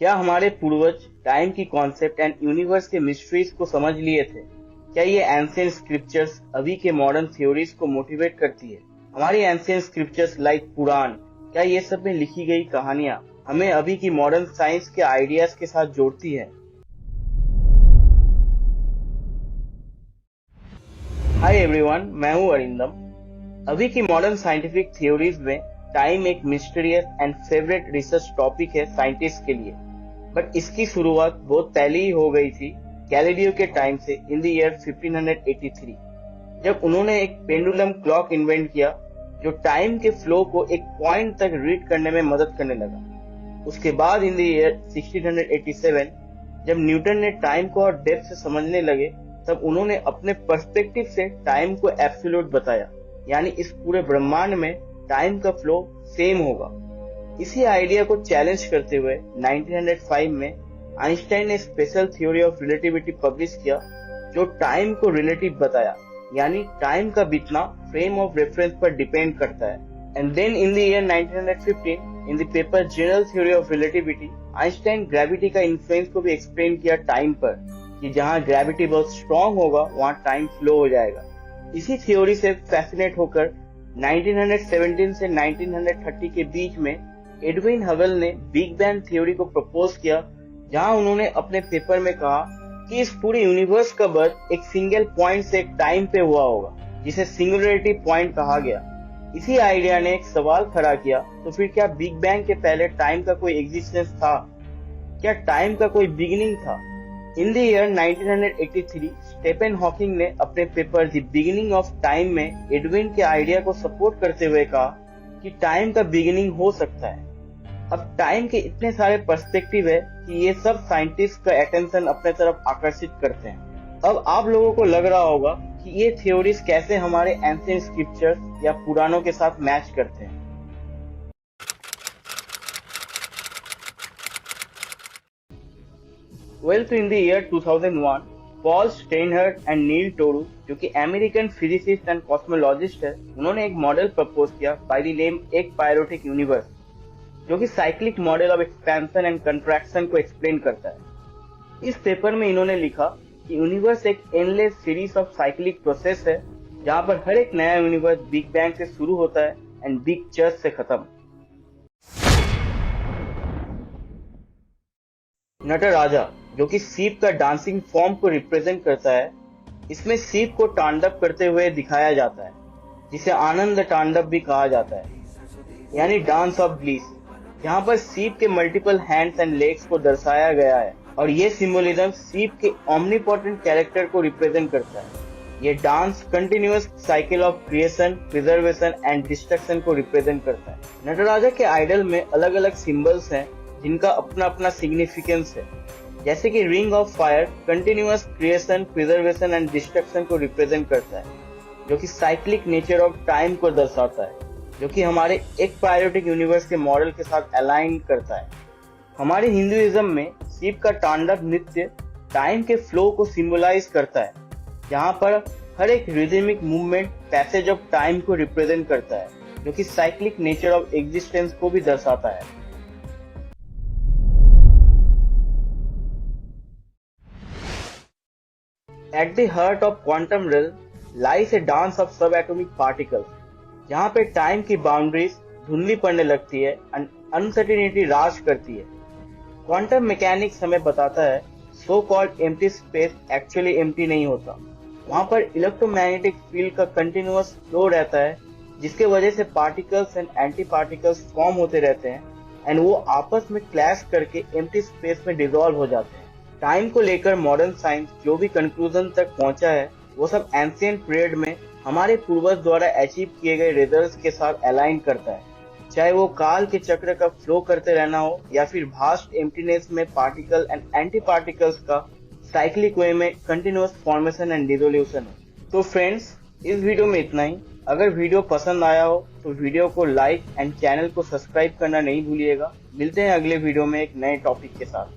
क्या हमारे पूर्वज टाइम की कॉन्सेप्ट एंड यूनिवर्स के मिस्ट्रीज को समझ लिए थे? क्या ये एंशिएंट स्क्रिप्चर्स अभी के मॉडर्न थ्योरीज को मोटिवेट करती है? हमारी एंशिएंट स्क्रिप्चर्स लाइक पुराण, क्या ये सब में लिखी गई कहानियां हमें अभी की मॉडर्न साइंस के आइडियाज के साथ जोड़ती है? हाय एवरीवन, मैं हूं अरिंदम। अभी की मॉडर्न साइंटिफिक थ्योरीज में टाइम एक mysterious and favourite research topic है साइंटिस्ट के लिए। बट इसकी शुरुआत बहुत पहले ही हो गई थी, गैलीलियो के टाइम से, इन द ईयर 1583, जब उन्होंने एक पेंडुलम क्लॉक इन्वेंट किया जो टाइम के फ्लो को एक पॉइंट तक रीड करने में मदद करने लगा। उसके बाद इन द ईयर 1687, जब न्यूटन ने टाइम को और डेप्थ से समझने लगे, तब उन्होंने अपने पर्सपेक्टिव से टाइम को एब्सोल्यूट बताया, यानी इस पूरे ब्रह्मांड में टाइम का फ्लो सेम होगा। इसी आइडिया को चैलेंज करते हुए 1905 में आइंस्टाइन ने special theory of relativity publish किया, जो टाइम को रिलेटिव बताया, यानी टाइम का बीतना फ्रेम ऑफ रेफरेंस पर डिपेंड करता है। And then in the year 1915 in the paper general theory of relativity, Einstein gravity का इन्फ्लुएंस को भी एक्सप्लेन किया टाइम पर, कि जहां ग्रेविटी बहुत स्ट्रॉन्ग होगा वहां टाइम फ्लो हो जाएगा। इसी थ्योरी से फैसिनेट होकर 1917 से 1930 के बीच में एडविन हबल ने बिग बैंग थ्योरी को प्रपोज किया, जहां उन्होंने अपने पेपर में कहा कि इस पूरे यूनिवर्स का बर्थ एक सिंगल पॉइंट से एक टाइम पे हुआ होगा, जिसे सिंगुलरिटी पॉइंट कहा गया। इसी आइडिया ने एक सवाल खड़ा किया, तो फिर क्या बिग बैंग के पहले टाइम का कोई एग्जिस्टेंस था? क्या टाइम का कोई बिगिनिंग था? In the year 1983, Stephen Hawking ने अपने paper the beginning of time में एडविन के आइडिया को सपोर्ट करते हुए कहा कि टाइम का बिगिनिंग हो सकता है। अब टाइम के इतने सारे पर्सपेक्टिव है कि ये सब साइंटिस्ट का अटेंशन अपने तरफ आकर्षित करते हैं। अब आप लोगों को लग रहा होगा कि ये थ्योरीज कैसे हमारे एंशिएंट स्क्रिप्चर्स या पुराणों के साथ मैच करते हैं। वेल, तो in the year 2001, Paul Steinhardt and Neil Turok, जो कि अमेरिकन फिजिसिस्ट एंड कॉस्मोलॉजिस्ट है, उन्होंने एक मॉडल प्रपोज किया by the name ekpyrotic universe, जो कि cyclic model of expansion and contraction को एक्सप्लेन करता है। इस पेपर में इन्होंने लिखा कि यूनिवर्स एक endless series of cyclic process है, जहां पर हर एक नया यूनिवर्स बिग बैंग से शुरू होता है एंड बिग चर्च से खत्म। नटराजा, जो कि सीप का डांसिंग फॉर्म को रिप्रेजेंट करता है, इसमें सीप को तांडव करते हुए दिखाया जाता है, जिसे आनंद तांडव भी कहा जाता है, यानी डांस ऑफ ब्लिस, जहां पर सीप के मल्टीपल हैंड्स एंड लेग्स को दर्शाया गया है, और ये सिंबोलिज्म सीप के ओमनीपोटेंट कैरेक्टर को रिप्रेजेंट करता है। ये dance continuous cycle of creation, preservation and destruction को रिप्रेजेंट करता है। नटराजा के आइडल में अलग अलग सिंबल्स हैं, जिनका अपना अपना सिग्निफिकेंस है, जैसे कि ring of fire continuous creation, preservation and destruction को रिप्रेजेंट करता है, जो कि साइक्लिक नेचर ऑफ टाइम को दर्शाता है, जो कि हमारे एक पायरोटिक यूनिवर्स के मॉडल के साथ अलाइन करता है। हमारे हिंदुइज्म में शिव का तांडव नृत्य टाइम के फ्लो को सिंबलाइज करता है, जहां पर हर एक rhythmic movement passage of time को रिप्रेजेंट करता है, जो कि साइक्लिक नेचर ऑफ एग्जिस्टेंस को भी दर्शाता है। At the heart of quantum realm lies a dance of subatomic particles, जहाँ पे टाइम की बाउंड्रीज धुंधली पड़ने लगती है, अनसर्टेनिटी राज करती है। क्वांटम मैकेनिक्स हमें बताता है so called empty space actually empty नहीं होता। वहाँ पर इलेक्ट्रोमैग्नेटिक फील्ड का कंटिन्यूअस फ्लो रहता है, जिसके वजह से particles and anti particles form होते रहते हैं एंड वो आपस में क्लैश करके एम्प्टी स्पेस में डिसॉल्व हो जाते हैं। टाइम को लेकर मॉडर्न साइंस जो भी कंक्लूजन तक पहुंचा है, वो सब एंशिएंट पीरियड में हमारे पूर्वज द्वारा अचीव किए गए रिजल्ट्स के साथ अलाइन करता है, चाहे वो काल के चक्र का फ्लो करते रहना हो या फिर भास्ट एम्प्टीनेस में पार्टिकल एंड एंटी पार्टिकल्स का साइक्लिक वे में कंटिन्यूअस फॉर्मेशन एंड डिसोल्यूशन हो। तो फ्रेंड्स, इस वीडियो में इतना ही। अगर वीडियो पसंद आया हो तो वीडियो को लाइक एंड चैनल को सब्सक्राइब करना नहीं भूलिएगा। मिलते हैं अगले वीडियो में एक नए टॉपिक के साथ।